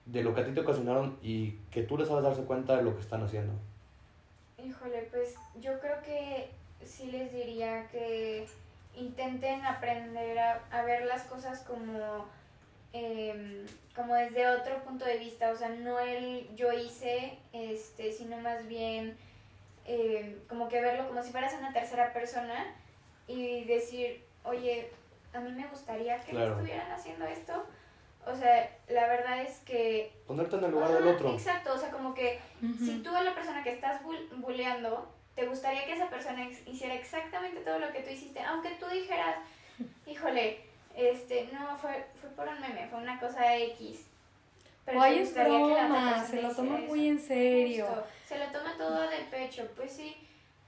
de lo que a ti te ocasionaron y que tú les hagas darse cuenta de lo que están haciendo. Híjole, pues yo creo que sí les diría que intenten aprender a ver las cosas como desde otro punto de vista, o sea, no el yo hice, sino más bien como que verlo como si fueras una tercera persona y decir, oye, a mí me gustaría que me estuvieran haciendo esto. O sea, la verdad es que... Ponerte en el lugar del otro. Exacto, o sea, como que si tú a la persona que estás bulleando, te gustaría que esa persona hiciera exactamente todo lo que tú hiciste, aunque tú dijeras, híjole, no, fue por un meme, fue una cosa X. Pero ay, es broma, se lo toma muy en serio. Justo, se lo toma todo de pecho, pues sí,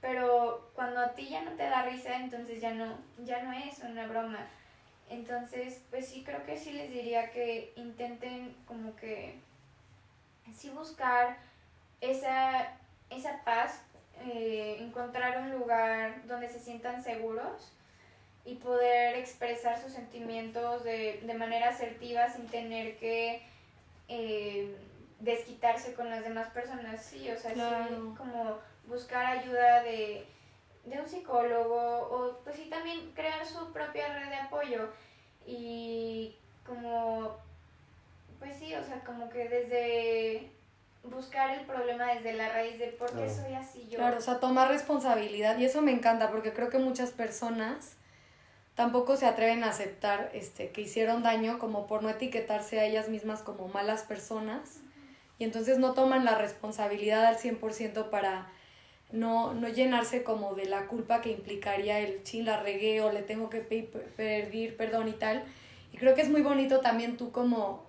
pero cuando a ti ya no te da risa, entonces ya no es una broma. Entonces, pues sí, creo que sí les diría que intenten como que sí buscar esa paz, encontrar un lugar donde se sientan seguros y poder expresar sus sentimientos de manera asertiva sin tener que desquitarse con las demás personas. Sí, o sea, claro. Sí, como buscar ayuda de un psicólogo o pues sí también crear su propia red de apoyo y como pues sí, o sea, como que desde buscar el problema desde la raíz de por qué soy así yo. Claro, o sea, tomar responsabilidad y eso me encanta porque creo que muchas personas tampoco se atreven a aceptar que hicieron daño como por no etiquetarse a ellas mismas como malas personas y entonces no toman la responsabilidad al 100% para no llenarse como de la culpa que implicaría el chin, la regué o le tengo que pedir perdón y tal. Y creo que es muy bonito también tú como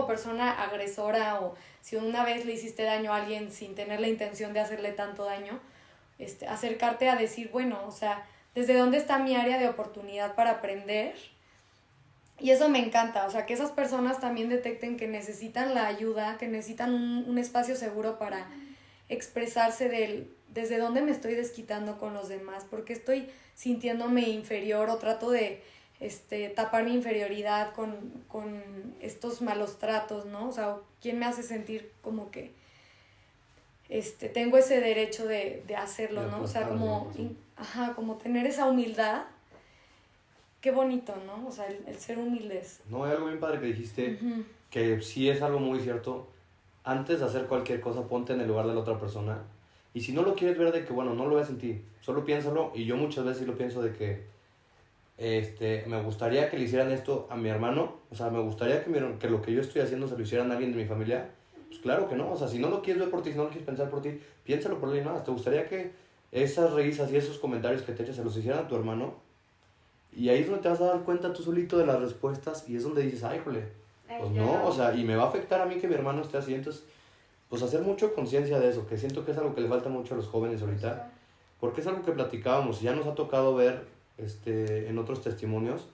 persona agresora o si una vez le hiciste daño a alguien sin tener la intención de hacerle tanto daño, acercarte a decir, bueno, o sea, ¿desde dónde está mi área de oportunidad para aprender? Y eso me encanta, o sea, que esas personas también detecten que necesitan la ayuda, que necesitan un espacio seguro para expresarse desde dónde me estoy desquitando con los demás, porque estoy sintiéndome inferior o trato de tapar mi inferioridad con estos malos tratos, ¿no? O sea, ¿quién me hace sentir como que tengo ese derecho de hacerlo, ¿no? O sea, como tener esa humildad. Qué bonito, ¿no? O sea, el ser humildes. No, hay algo bien padre que dijiste, que sí es algo muy cierto. Antes de hacer cualquier cosa, ponte en el lugar de la otra persona. Y si no lo quieres ver de que, bueno, no lo veas en ti, solo piénsalo. Y yo muchas veces sí lo pienso de que me gustaría que le hicieran esto a mi hermano. O sea, me gustaría que lo que yo estoy haciendo se lo hicieran a alguien de mi familia. Pues claro que no. O sea, si no lo quieres ver por ti, si no lo quieres pensar por ti, piénsalo por alguien más. ¿Te gustaría que esas risas y esos comentarios que te echas se los hicieran a tu hermano? Y ahí es donde te vas a dar cuenta tú solito de las respuestas y es donde dices, ay, jole, pues no, o sea, y me va a afectar a mí que mi hermano esté así. Entonces, pues hacer mucho conciencia de eso, que siento que es algo que le falta mucho a los jóvenes ahorita, porque es algo que platicábamos y ya nos ha tocado ver en otros testimonios,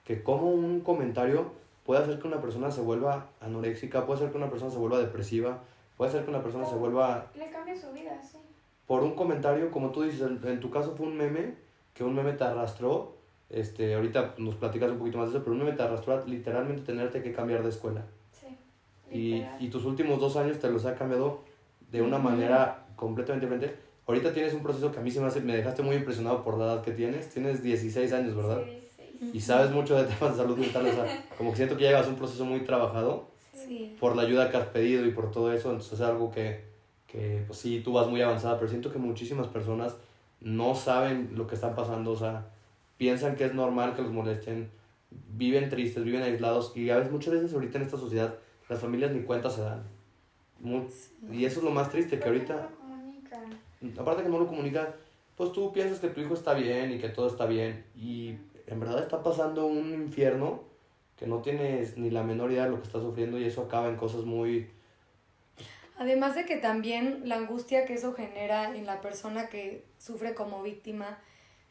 que como un comentario puede hacer que una persona se vuelva anoréxica, puede hacer que una persona se vuelva depresiva, puede hacer que una persona se vuelva... Le cambia su vida, sí. Por un comentario, como tú dices, en tu caso fue un meme, que un meme te arrastró. Ahorita nos platicas un poquito más de eso, pero un meme te arrastró a literalmente tenerte que cambiar de escuela. Sí, y tus últimos 2 años te los ha cambiado de una manera completamente diferente. Ahorita tienes un proceso que a mí me dejaste muy impresionado por la edad que tienes. Tienes 16 años, ¿verdad? Sí. Y sabes mucho de temas de salud mental, o sea, como que siento que llevas un proceso muy trabajado por la ayuda que has pedido y por todo eso. Entonces es algo que pues sí, tú vas muy avanzada, pero siento que muchísimas personas no saben lo que están pasando, o sea, piensan que es normal que los molesten, viven tristes, viven aislados y a veces, muchas veces ahorita en esta sociedad las familias ni cuenta se dan. Y eso es lo más triste, que ahorita, No lo comunican. aparte que no lo comunica, pues tú piensas que tu hijo está bien y que todo está bien y en verdad está pasando un infierno que no tienes ni la menor idea de lo que está sufriendo y eso acaba en cosas muy... Además de que también la angustia que eso genera en la persona que sufre como víctima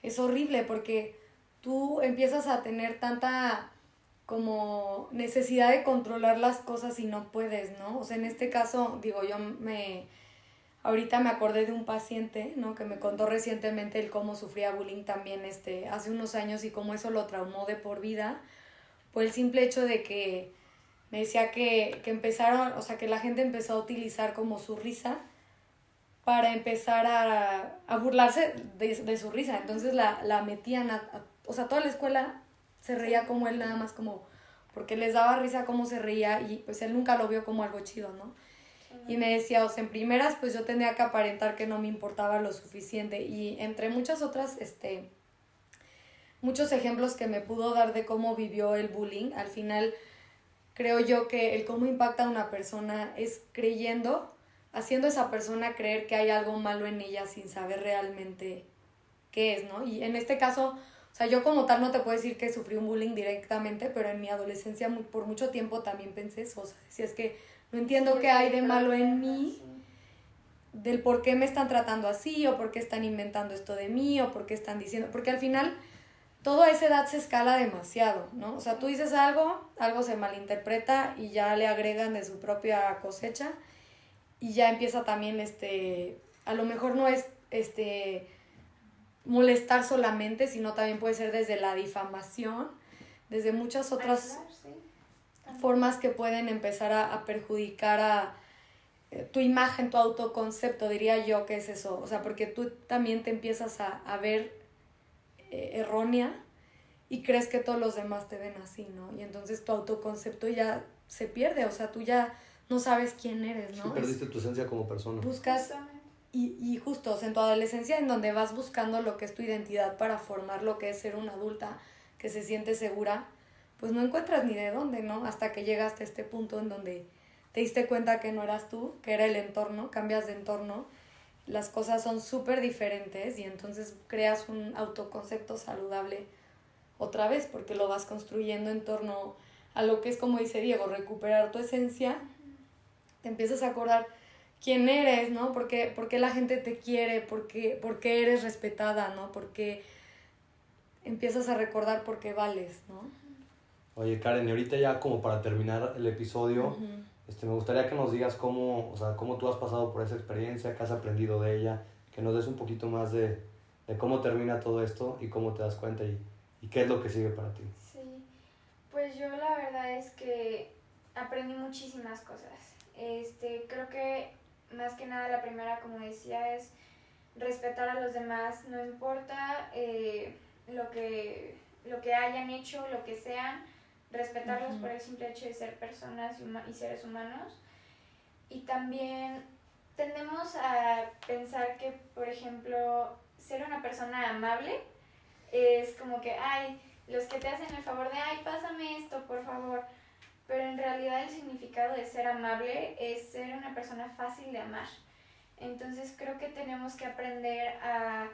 es horrible porque tú empiezas a tener tanta como necesidad de controlar las cosas y no puedes, ¿no? O sea, en este caso, digo, ahorita me acordé de un paciente, ¿no? Que me contó recientemente el cómo sufría bullying también hace unos años y cómo eso lo traumó de por vida, por el simple hecho de que me decía que empezaron, o sea, que la gente empezó a utilizar como su risa para empezar a burlarse de su risa. Entonces la metían o sea, toda la escuela se reía como él, nada más como porque les daba risa cómo se reía y pues él nunca lo vio como algo chido, ¿no? Y me decía, o sea, en primeras pues yo tenía que aparentar que no me importaba lo suficiente y entre muchas otras, muchos ejemplos que me pudo dar de cómo vivió el bullying, al final creo yo que el cómo impacta a una persona es haciendo a esa persona creer que hay algo malo en ella sin saber realmente qué es, ¿no? Y en este caso, o sea, yo como tal no te puedo decir que sufrí un bullying directamente, pero en mi adolescencia por mucho tiempo también pensé eso, o sea, si es que no entiendo qué hay de malo en mí, del por qué me están tratando así, o por qué están inventando esto de mí, o por qué están diciendo, porque al final todo a esa edad se escala demasiado, ¿no? O sea, tú dices algo se malinterpreta y ya le agregan de su propia cosecha y ya empieza también, a lo mejor no es, molestar solamente, sino también puede ser desde la difamación, desde muchas otras formas que pueden empezar a perjudicar a tu imagen, tu autoconcepto, diría yo que es eso, o sea, porque tú también te empiezas a ver errónea y crees que todos los demás te ven así, ¿no? Y entonces tu autoconcepto ya se pierde, o sea, tú ya no sabes quién eres, ¿no? Sí, perdiste tu esencia como persona. Buscas, y justo, o sea, en tu adolescencia en donde vas buscando lo que es tu identidad para formar lo que es ser una adulta que se siente segura, pues no encuentras ni de dónde, ¿no? Hasta que llegaste a este punto en donde te diste cuenta que no eras tú, que era el entorno, cambias de entorno, las cosas son súper diferentes y entonces creas un autoconcepto saludable otra vez porque lo vas construyendo en torno a lo que es, como dice Diego, recuperar tu esencia, te empiezas a acordar quién eres, ¿no? ¿Por qué la gente te quiere? ¿Por qué eres respetada, ¿no? Porque empiezas a recordar por qué vales, ¿no? Oye, Karen, y ahorita ya como para terminar el episodio, me gustaría que nos digas cómo tú has pasado por esa experiencia, qué has aprendido de ella, que nos des un poquito más de cómo termina todo esto y cómo te das cuenta y qué es lo que sigue para ti. Sí, pues yo la verdad es que aprendí muchísimas cosas. Creo que más que nada la primera, como decía, es respetar a los demás, no importa lo que hayan hecho, lo que sean, respetarlos por el simple hecho de ser personas y seres humanos. Y también tendemos a pensar que, por ejemplo, ser una persona amable es como que, ay, los que te hacen el favor de, ay, pásame esto, por favor. Pero en realidad el significado de ser amable es ser una persona fácil de amar. Entonces creo que tenemos que aprender a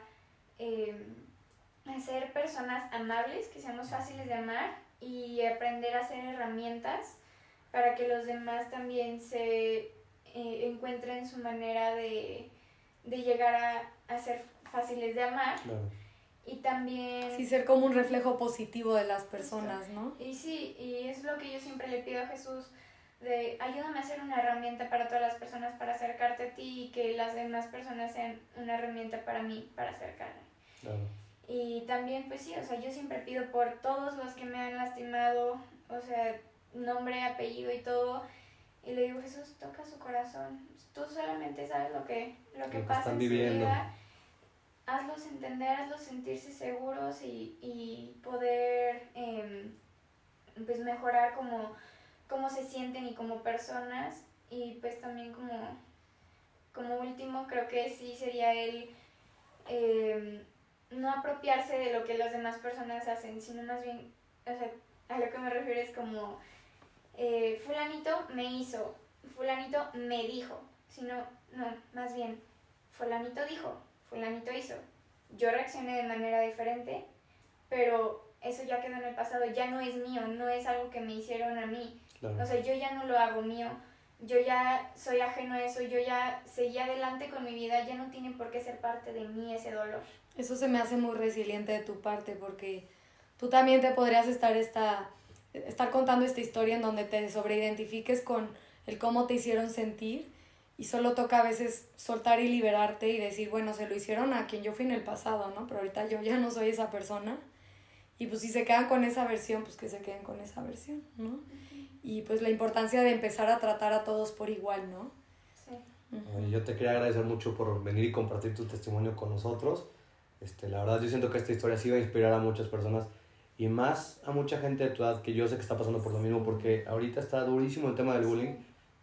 ser personas amables, que seamos fáciles de amar y aprender a hacer herramientas para que los demás también se encuentren su manera de llegar a ser fáciles de amar. Claro. Y también... Sí, ser como un reflejo positivo de las personas, ¿no? Y sí, y es lo que yo siempre le pido a Jesús, de ayúdame a ser una herramienta para todas las personas para acercarte a ti y que las demás personas sean una herramienta para mí, para acercarme. Claro. Y también, pues sí, o sea, yo siempre pido por todos los que me han lastimado, o sea, nombre, apellido y todo, y le digo, Jesús, toca su corazón, tú solamente sabes lo que pasa en su vida. Hazlos entender, hazlos sentirse seguros y poder pues mejorar como se sienten y como personas. Y pues también como último creo que sí sería el no apropiarse de lo que las demás personas hacen, sino más bien, o sea, a lo que me refiero es como, fulanito me hizo, fulanito me dijo, sino, no, más bien, fulanito dijo, fulanito hizo. Yo reaccioné de manera diferente, pero eso ya quedó en el pasado, ya no es mío, no es algo que me hicieron a mí. Claro. O sea, yo ya no lo hago mío, yo ya soy ajeno a eso, yo ya seguí adelante con mi vida, ya no tiene por qué ser parte de mí ese dolor. Eso se me hace muy resiliente de tu parte, porque tú también te podrías estar contando esta historia en donde te sobreidentifiques con el cómo te hicieron sentir, y solo toca a veces soltar y liberarte y decir, bueno, se lo hicieron a quien yo fui en el pasado, ¿no? Pero ahorita yo ya no soy esa persona. Y pues si se quedan con esa versión, pues que se queden con esa versión, ¿no? Uh-huh. Y pues la importancia de empezar a tratar a todos por igual, ¿no? Sí. Uh-huh. Yo te quería agradecer mucho por venir y compartir tu testimonio con nosotros. La verdad, yo siento que esta historia sí va a inspirar a muchas personas y más a mucha gente de tu edad que yo sé que está pasando por lo mismo, porque ahorita está durísimo el tema del bullying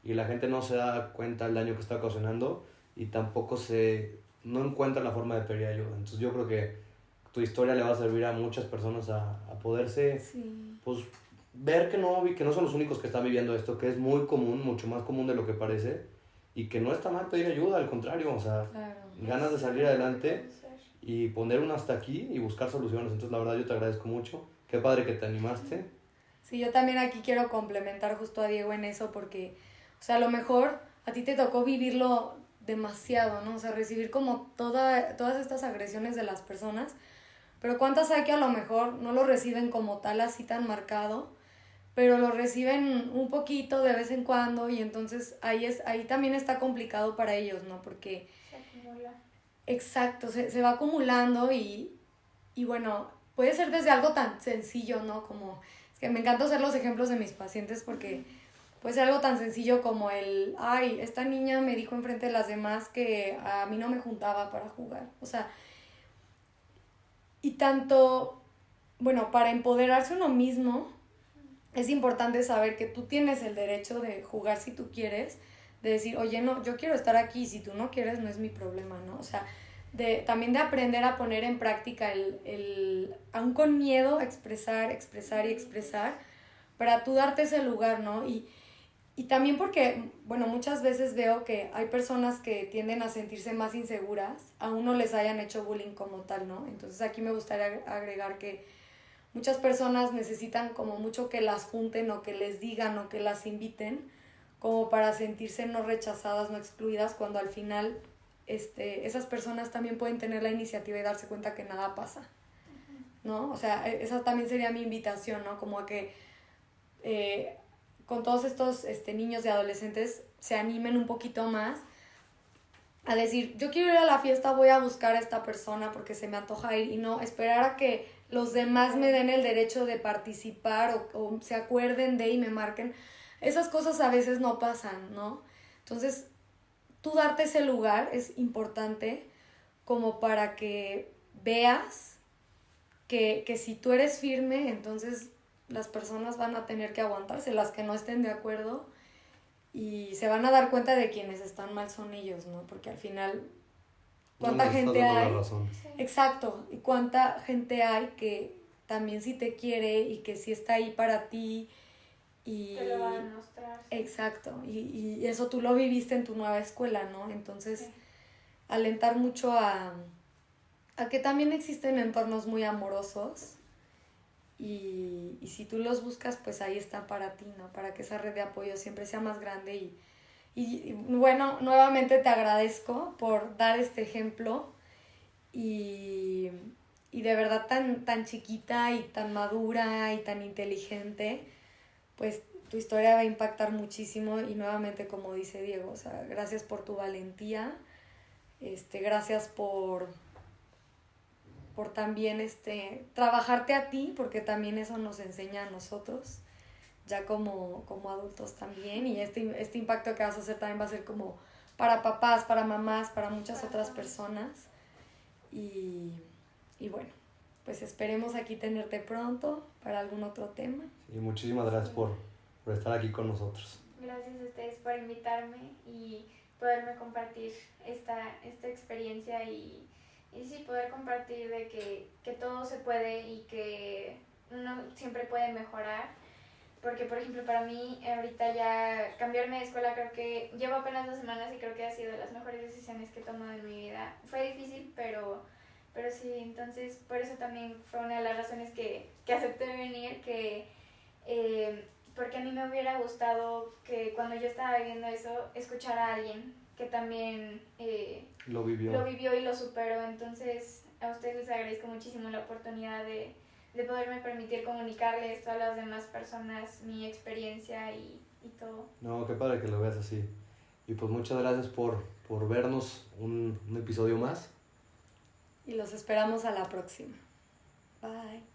y la gente no se da cuenta del daño que está ocasionando y tampoco no encuentra la forma de pedir ayuda. Entonces yo creo que tu historia le va a servir a muchas personas a poderse pues, ver que no son los únicos que están viviendo esto, que es muy común, mucho más común de lo que parece, y que no está mal pedir ayuda, al contrario, o sea, claro, ganas de salir adelante y poner un hasta aquí y buscar soluciones. Entonces la verdad yo te agradezco mucho, qué padre que te animaste. Sí, yo también aquí quiero complementar justo a Diego en eso, porque, o sea, a lo mejor a ti te tocó vivirlo demasiado, ¿no? O sea, recibir como todas estas agresiones de las personas, pero ¿cuántas hay que a lo mejor no lo reciben como tal, así tan marcado, pero lo reciben un poquito de vez en cuando, y entonces ahí también está complicado para ellos, ¿no? Porque se acumula. Exacto, se va acumulando y bueno, puede ser desde algo tan sencillo, ¿no? Como, es que me encanta usar los ejemplos de mis pacientes porque puede ser algo tan sencillo como ay, esta niña me dijo enfrente de las demás que a mí no me juntaba para jugar, o sea, y tanto, bueno, para empoderarse uno mismo, es importante saber que tú tienes el derecho de jugar si tú quieres, de decir, oye, no, yo quiero estar aquí, si tú no quieres, no es mi problema, ¿no? O sea, también de aprender a poner en práctica aún con miedo, expresar, para tú darte ese lugar, ¿no? Y también porque, bueno, muchas veces veo que hay personas que tienden a sentirse más inseguras, aún no les hayan hecho bullying como tal, ¿no? Entonces aquí me gustaría agregar que muchas personas necesitan como mucho que las junten o que les digan o que las inviten, como para sentirse no rechazadas, no excluidas, cuando al final esas personas también pueden tener la iniciativa y darse cuenta que nada pasa, ¿no? O sea, esa también sería mi invitación, ¿no? Como a que con todos estos niños y adolescentes se animen un poquito más a decir, yo quiero ir a la fiesta, voy a buscar a esta persona porque se me antoja ir, y no esperar a que los demás me den el derecho de participar o se acuerden de y me marquen. Esas cosas a veces no pasan, ¿no? Entonces, tú darte ese lugar es importante como para que veas que si tú eres firme, entonces las personas van a tener que aguantarse, las que no estén de acuerdo, y se van a dar cuenta de quienes están mal son ellos, ¿no? Porque al final, ¿cuánta gente hay? Exacto, y cuánta gente hay que también sí te quiere y que sí está ahí para ti. Y te lo van a mostrar. Exacto, y eso tú lo viviste en tu nueva escuela, ¿no? Entonces, alentar mucho a que también existen entornos muy amorosos, y si tú los buscas, pues ahí está para ti, ¿no? Para que esa red de apoyo siempre sea más grande. Y bueno, nuevamente te agradezco por dar este ejemplo, y de verdad tan chiquita y tan madura y tan inteligente, pues tu historia va a impactar muchísimo. Y nuevamente, como dice Diego, o sea, gracias por tu valentía, gracias por también trabajarte a ti, porque también eso nos enseña a nosotros, ya como adultos también, y este impacto que vas a hacer también va a ser como para papás, para mamás, para muchas otras personas, y bueno, pues esperemos aquí tenerte pronto para algún otro tema. Y muchísimas gracias por estar aquí con nosotros. Gracias a ustedes por invitarme y poderme compartir esta experiencia y sí, poder compartir de que todo se puede y que uno siempre puede mejorar. Porque, por ejemplo, para mí ahorita ya cambiarme de escuela, creo que llevo apenas 2 semanas y creo que ha sido de las mejores decisiones que he tomado en mi vida. Fue difícil, pero sí, entonces por eso también fue una de las razones que acepté venir, porque a mí me hubiera gustado que cuando yo estaba viviendo eso, escuchar a alguien que también Lo vivió. y lo superó. Entonces a ustedes les agradezco muchísimo la oportunidad de poderme permitir comunicarles a las demás personas mi experiencia y todo. No, qué padre que lo veas así. Y pues muchas gracias por vernos un episodio más. Y los esperamos a la próxima. Bye.